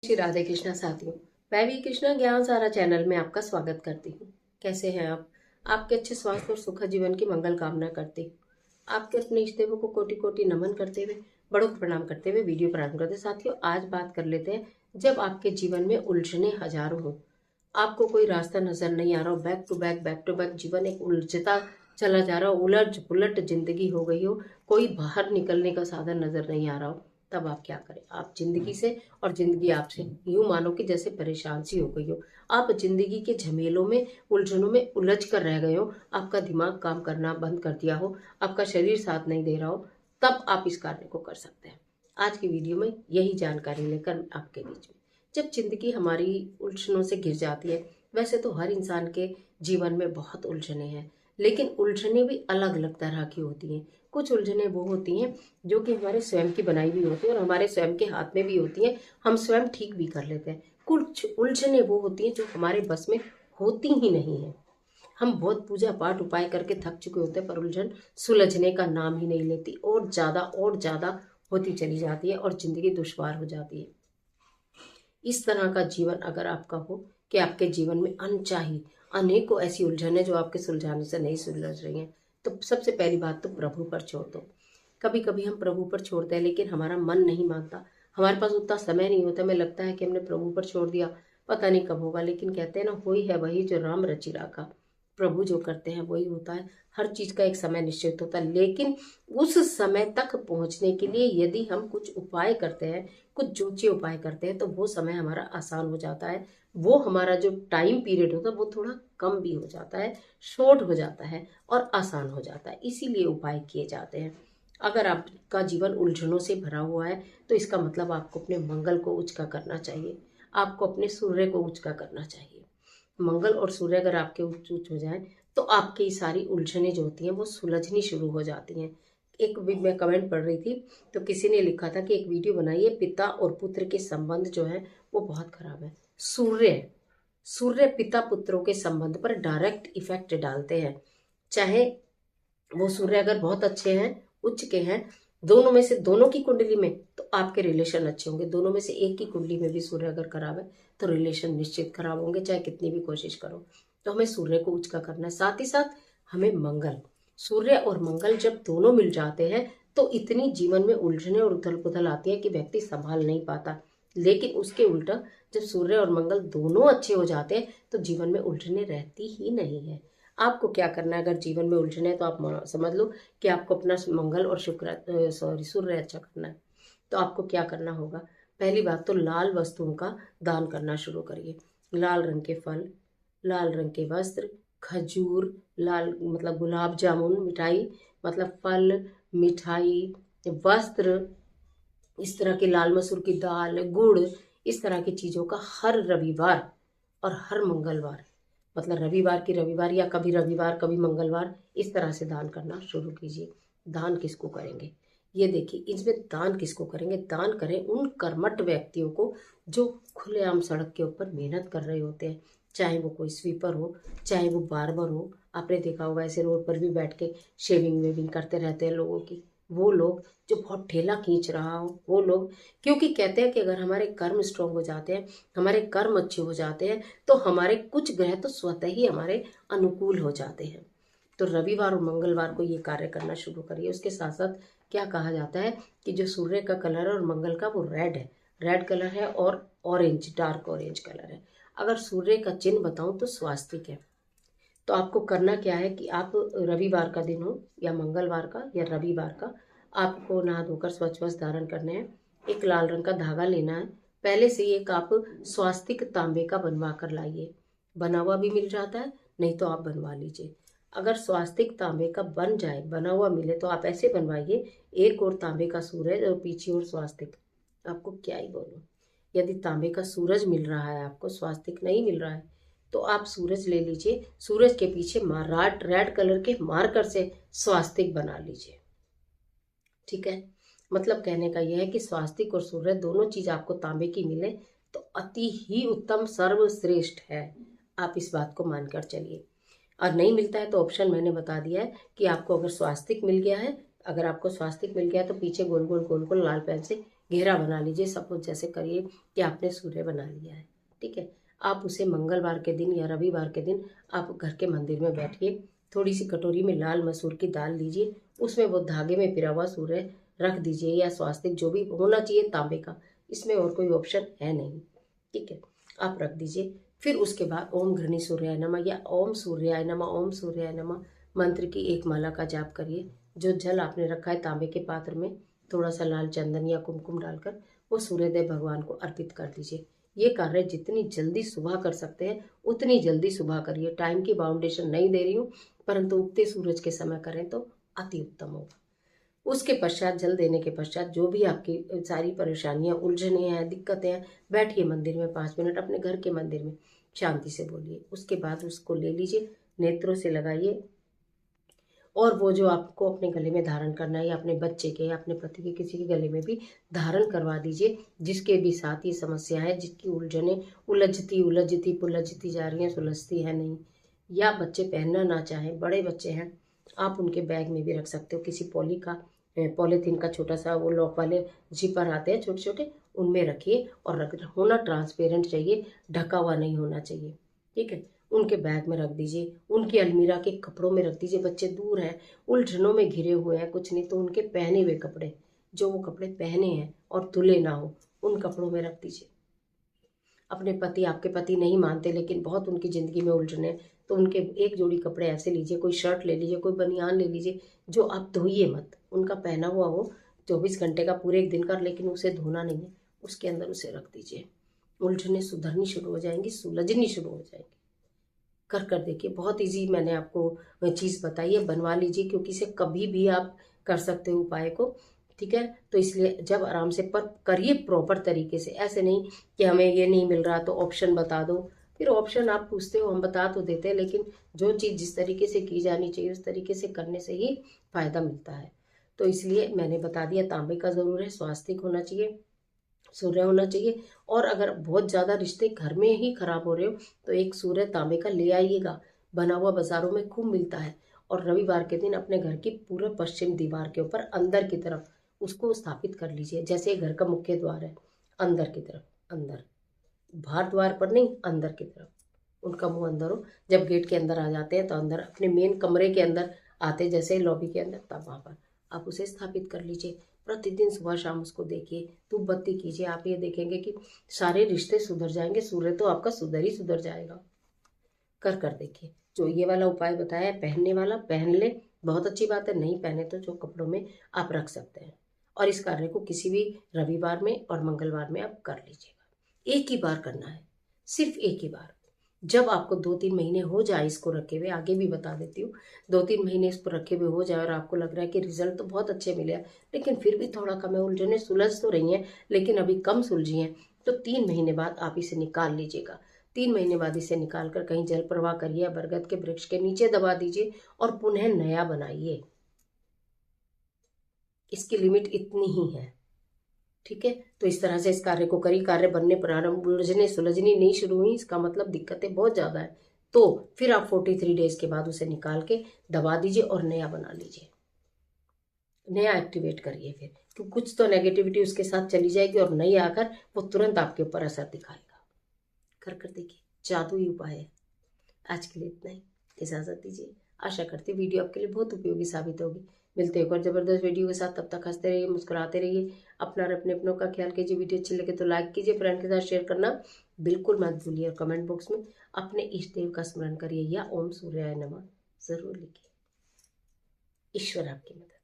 श्री राधे कृष्णा साथियों, मैं भी कृष्णा ज्ञान सारा चैनल में आपका स्वागत करती हूँ। कैसे हैं आप? आपके अच्छे स्वास्थ्य और सुखद जीवन की मंगल कामना करती हूँ। आपके अपने इष्ट देवों को कोटि कोटि नमन करते हुए, बड़ों को प्रणाम करते हुए वीडियो प्रारंभ करते हैं। साथियों, आज बात कर लेते हैं, जब आपके जीवन में उलझने हजारों हो, आपको कोई रास्ता नजर नहीं आ रहा हो, बैक टू बैक जीवन एक उलझता चला जा रहा हो, उलट पुलट जिंदगी हो गई हो, कोई बाहर निकलने का साधन नजर नहीं आ रहा हो, तब आप क्या करें? आप जिंदगी से और जिंदगी आपसे यूं मानो कि जैसे परेशान सी हो गई हो। आप जिंदगी के झमेलों में, उलझनों में उलझ कर रह गए हो, आपका दिमाग काम करना बंद कर दिया हो, आपका शरीर साथ नहीं दे रहा हो, तब आप इस कार्य को कर सकते हैं। आज की वीडियो में यही जानकारी लेकर आपके बीच में, जब जिंदगी हमारी उलझनों से घिर जाती है, वैसे तो हर इंसान के जीवन में बहुत उलझने हैं, लेकिन उलझने भी अलग अलग तरह की होती हैं। कुछ उलझने वो होती हैं जो कि हमारे स्वयं की बनाई हुई होती है और हमारे स्वयं के हाथ में भी होती हैं, हम स्वयं ठीक भी कर लेते हैं। कुछ उलझने वो होती हैं जो हमारे बस में होती ही नहीं है। हम बहुत पूजा पाठ उपाय करके थक चुके होते हैं, पर उलझन सुलझने का नाम ही नहीं लेती, और ज्यादा होती चली जाती है और जिंदगी दुश्वार हो जाती है। इस तरह का जीवन अगर आपका हो कि आपके जीवन में अनचाही अनेकों ऐसी उलझने जो आपके सुलझाने से नहीं सुलझ रही हैं, तो सबसे पहली बात तो प्रभु पर छोड़ दो। कभी कभी हम प्रभु पर छोड़ते हैं, लेकिन हमारा मन नहीं मानता, हमारे पास उतना समय नहीं होता, हमें लगता है कि हमने प्रभु पर छोड़ दिया, पता नहीं कब होगा। लेकिन कहते हैं ना, होई है वही जो राम रचि राखा। प्रभु जो करते हैं वही होता है। हर चीज का एक समय निश्चित होता है, लेकिन उस समय तक पहुंचने के लिए यदि हम कुछ उपाय करते हैं, कुछ जोचे उपाय करते हैं, तो वो समय हमारा आसान हो जाता है। वो हमारा जो टाइम पीरियड होता है वो थोड़ा कम भी हो जाता है, शॉर्ट हो जाता है और आसान हो जाता है। इसीलिए उपाय किए जाते हैं। अगर आपका जीवन उलझनों से भरा हुआ है, तो इसका मतलब आपको अपने मंगल को उचका करना चाहिए, आपको अपने सूर्य को उचका करना चाहिए। मंगल और सूर्य अगर आपके उच्च उच्च हो जाए, तो आपकी सारी उलझने जो होती हैं वो सुलझनी शुरू हो जाती हैं। एक भी मैं कमेंट पढ़ रही थी, तो किसी ने लिखा था कि एक वीडियो बनाइए, पिता और पुत्र के संबंध जो है वो बहुत खराब है। सूर्य सूर्य पिता पुत्रों के संबंध पर डायरेक्ट इफेक्ट डालते हैं। चाहे वो सूर्य अगर बहुत अच्छे हैं, उच्च के हैं, दोनों में से दोनों की कुंडली में, तो आपके रिलेशन अच्छे होंगे। दोनों में से एक की कुंडली में भी सूर्य अगर खराब है, तो रिलेशन निश्चित खराब होंगे, चाहे कितनी भी कोशिश करो। तो हमें सूर्य को उच्च का करना है। साथ ही साथ हमें मंगल, सूर्य और मंगल जब दोनों मिल जाते हैं, तो इतनी जीवन में उलझने और उथल पुथल आती है कि व्यक्ति संभाल नहीं पाता। लेकिन उसके उल्टा, जब सूर्य और मंगल दोनों अच्छे हो जाते हैं, तो जीवन में उलझने रहती ही नहीं है। आपको क्या करना है? अगर जीवन में उलझने, तो आप समझ लो कि आपको अपना मंगल और शुक्र सूर्य अच्छा करना है। तो आपको क्या करना होगा? पहली बात तो लाल वस्तुओं का दान करना शुरू करिए। लाल रंग के फल, लाल रंग के वस्त्र, खजूर, लाल मतलब गुलाब जामुन मिठाई, मतलब फल, मिठाई, वस्त्र, इस तरह की लाल मसूर की दाल, गुड़, इस तरह की चीजों का हर रविवार और हर मंगलवार, मतलब रविवार की रविवार या कभी रविवार कभी मंगलवार, इस तरह से दान करना शुरू कीजिए। दान किसको करेंगे? ये देखिए, इसमें दान किसको करेंगे? दान करें उन कर्मठ व्यक्तियों को जो खुलेआम सड़क के ऊपर मेहनत कर रहे होते हैं। चाहे वो कोई स्वीपर हो, चाहे वो बार्बर हो। आपने देखा होगा ऐसे रोड पर भी बैठ के शेविंग वेविंग करते रहते हैं लोगों की। वो लोग जो बहुत ठेला खींच रहा हो, वो लोग, क्योंकि कहते हैं कि अगर हमारे कर्म स्ट्रांग हो जाते हैं, हमारे कर्म अच्छे हो जाते हैं, तो हमारे कुछ ग्रह तो स्वतः ही हमारे अनुकूल हो जाते हैं। तो रविवार और मंगलवार को ये कार्य करना शुरू करिए। उसके साथ साथ क्या कहा जाता है कि जो सूर्य का कलर है और मंगल का, वो रेड है, रेड कलर है, और ऑरेंज, डार्क ऑरेंज कलर है। अगर सूर्य का चिन्ह बताऊं तो स्वास्तिक है। तो आपको करना क्या है कि आप रविवार का दिन हो या मंगलवार का या रविवार का, आपको नहा धोकर स्वच्छ वस्त्र धारण करने हैं। एक लाल रंग का धागा लेना है। पहले से ही एक आप स्वास्तिक तांबे का बनवा कर लाइए। बना हुआ भी मिल जाता है, नहीं तो आप बनवा लीजिए। अगर स्वास्तिक तांबे का बन जाए, बना हुआ मिले, तो आप ऐसे बनवाइए, एक और तांबे का सूरज और पीछे और स्वास्तिक। आपको क्या ही बोलूं, यदि तांबे का सूरज मिल रहा है, आपको स्वास्तिक नहीं मिल रहा है, तो आप सूरज ले लीजिए, सूरज के पीछे रेड कलर के मार्कर से स्वास्तिक बना लीजिए। ठीक है? मतलब कहने का यह है कि स्वास्तिक और सूरज दोनों चीज आपको तांबे की मिले तो अति ही उत्तम, सर्वश्रेष्ठ है। आप इस बात को मानकर चलिए। और नहीं मिलता है तो ऑप्शन मैंने बता दिया है कि आपको अगर स्वास्तिक मिल गया है, अगर आपको स्वास्तिक मिल गया है, तो पीछे गोल गोल गोल गोल लाल पेन से घेरा बना लीजिए। सपोज जैसे करिए कि आपने सूर्य बना लिया है, ठीक है। आप उसे मंगलवार के दिन या रविवार के दिन आप घर के मंदिर में बैठिए, थोड़ी सी कटोरी में लाल मसूर की दाल लीजिए, उसमें वो धागे में पिरा हुआ सूर्य रख दीजिए, या स्वास्तिक जो भी होना चाहिए तांबे का, इसमें और कोई ऑप्शन है नहीं, ठीक है। आप रख दीजिए। फिर उसके बाद ओम घृणी सूर्याय नमः या ओम सूर्याय नमः, ओम सूर्याय नमः मंत्र की एक माला का जाप करिए। जो जल आपने रखा है तांबे के पात्र में, थोड़ा सा लाल चंदन या कुमकुम डालकर वो सूर्यदेव भगवान को अर्पित कर दीजिए। ये कार्य जितनी जल्दी सुबह कर सकते हैं उतनी जल्दी सुबह करिए। टाइम की बाउंडेशन नहीं दे रही हूँ, परंतु उगते सूरज के समय करें तो अति उत्तम होगा। उसके पश्चात जल देने के पश्चात जो भी आपकी सारी परेशानियां, उलझने हैं, दिक्कतें हैं, बैठिए मंदिर में 5 मिनट, अपने घर के मंदिर में शांति से बोलिए। उसके बाद उसको ले लीजिए, नेत्रों से लगाइए, और वो जो आपको अपने गले में धारण करना है या अपने बच्चे के या अपने पति के किसी के गले में भी धारण करवा दीजिए, जिसके भी साथ ये समस्या है, जिसकी उलझने उलझती पुलझती जा रही हैं, सुलझती है नहीं, या बच्चे पहनना ना चाहें, बड़े बच्चे हैं, आप उनके बैग में भी रख सकते हो। किसी पॉलीथीन का छोटा सा वो लॉक वाले जिपर आते हैं छोटे छोटे, उनमें रखिए। और होना ट्रांसपेरेंट चाहिए, ढका हुआ नहीं होना चाहिए, ठीक है। उनके बैग में रख दीजिए, उनकी अलमीरा के कपड़ों में रख दीजिए। बच्चे दूर हैं, उलझनों में घिरे हुए हैं, कुछ नहीं तो उनके पहने हुए कपड़े, जो वो कपड़े पहने हैं और धुले ना हो, उन कपड़ों में रख दीजिए। अपने पति, आपके पति नहीं मानते लेकिन बहुत उनकी ज़िंदगी में उलझने, तो उनके एक जोड़ी कपड़े ऐसे लीजिए, कोई शर्ट ले लीजिए, कोई बनियान ले लीजिए, जो आप धोइए मत, उनका पहना हुआ हो 24 घंटे का, पूरे एक दिन का, लेकिन उसे धोना नहीं है, उसके अंदर उसे रख दीजिए। उलझने सुधरनी शुरू हो जाएंगी, सुलझनी शुरू हो जाएंगी। कर देखिए, बहुत इजी मैंने आपको चीज़ बताई है, बनवा लीजिए, क्योंकि इसे कभी भी आप कर सकते हो उपाय को, ठीक है। तो इसलिए जब आराम से पर करिए प्रॉपर तरीके से, ऐसे नहीं कि हमें ये नहीं मिल रहा तो ऑप्शन बता दो। फिर ऑप्शन आप पूछते हो, हम बता तो देते हैं, लेकिन जो चीज़ जिस तरीके से की जानी चाहिए उस तरीके से करने से ही फायदा मिलता है। तो इसलिए मैंने बता दिया, तांबे का ज़रूर है, स्वास्तिक होना चाहिए, सूर्य होना चाहिए। और अगर बहुत ज़्यादा रिश्ते घर में ही खराब हो रहे हो तो एक सूर्य तांबे का ले आइएगा, बना हुआ बाजारों में खूब मिलता है। और रविवार के दिन अपने घर की पूरे पश्चिम दीवार के ऊपर अंदर की तरफ उसको स्थापित कर लीजिए। जैसे घर का मुख्य द्वार है, अंदर की तरफ, अंदर, बाहर द्वार पर नहीं, अंदर की तरफ, उनका मुंह अंदर हो। जब गेट के अंदर आ जाते हैं तो अंदर अपने मेन कमरे के अंदर आते, जैसे लॉबी के अंदर, तब वहाँ पर आप उसे स्थापित कर लीजिए। प्रतिदिन सुबह शाम उसको देखिए, धूप बत्ती कीजिए। आप ये देखेंगे कि सारे रिश्ते सुधर जाएंगे, सूर्य तो आपका सुधर ही सुधर जाएगा। कर देखिए। जो ये वाला उपाय बताया है, पहनने वाला, पहन ले, बहुत अच्छी बात है। नहीं पहने तो जो कपड़ों में आप रख सकते हैं। और इस कार्य को किसी भी रविवार में और मंगलवार में आप कर लीजिएगा। एक ही बार करना है, सिर्फ एक ही बार। जब आपको 2-3 महीने हो जाए इसको रखे हुए, आगे भी बता देती हूँ, 2-3 महीने इसको रखे हुए हो जाए और आपको लग रहा है कि रिजल्ट तो बहुत अच्छे मिले हैं, लेकिन फिर भी थोड़ा कम है, उलझने सुलझ तो रही हैं लेकिन अभी कम सुलझी हैं, तो 3 महीने बाद आप इसे निकाल लीजिएगा। 3 महीने बाद इसे निकाल कर कहीं जल प्रवाह करिए, बरगद के वृक्ष के नीचे दबा दीजिए और पुनः नया बनाइए। इसकी लिमिट इतनी ही है, ठीक है। तो इस तरह से इस कार्य को करी, कार्य बनने प्रारंभ, उलझने सुलझनी नहीं शुरू हुई, इसका मतलब दिक्कतें बहुत ज्यादा है। तो फिर आप 43 डेज के बाद उसे निकाल के दबा दीजिए और नया बना लीजिए, नया एक्टिवेट करिए। फिर क्योंकि कुछ तो नेगेटिविटी उसके साथ चली जाएगी और नई आकर वो तुरंत आपके ऊपर असर दिखाएगा। कर देखिए, जादुई उपाय है। आज के लिए इतना ही, इजाजत दीजिए। आशा करती हूँ वीडियो आपके लिए बहुत उपयोगी साबित होगी। मिलते हैं एक और जबरदस्त वीडियो के साथ, तब तक हंसते रहिए, मुस्कुराते रहिए, अपना और अपने अपनों का ख्याल कीजिए। वीडियो अच्छी लगे तो लाइक कीजिए, फ्रेंड के साथ शेयर करना बिल्कुल मत भूलिए, और कमेंट बॉक्स में अपने इष्ट देव का स्मरण करिए या ओम सूर्याय नमः जरूर लिखिए। ईश्वर आपकी मदद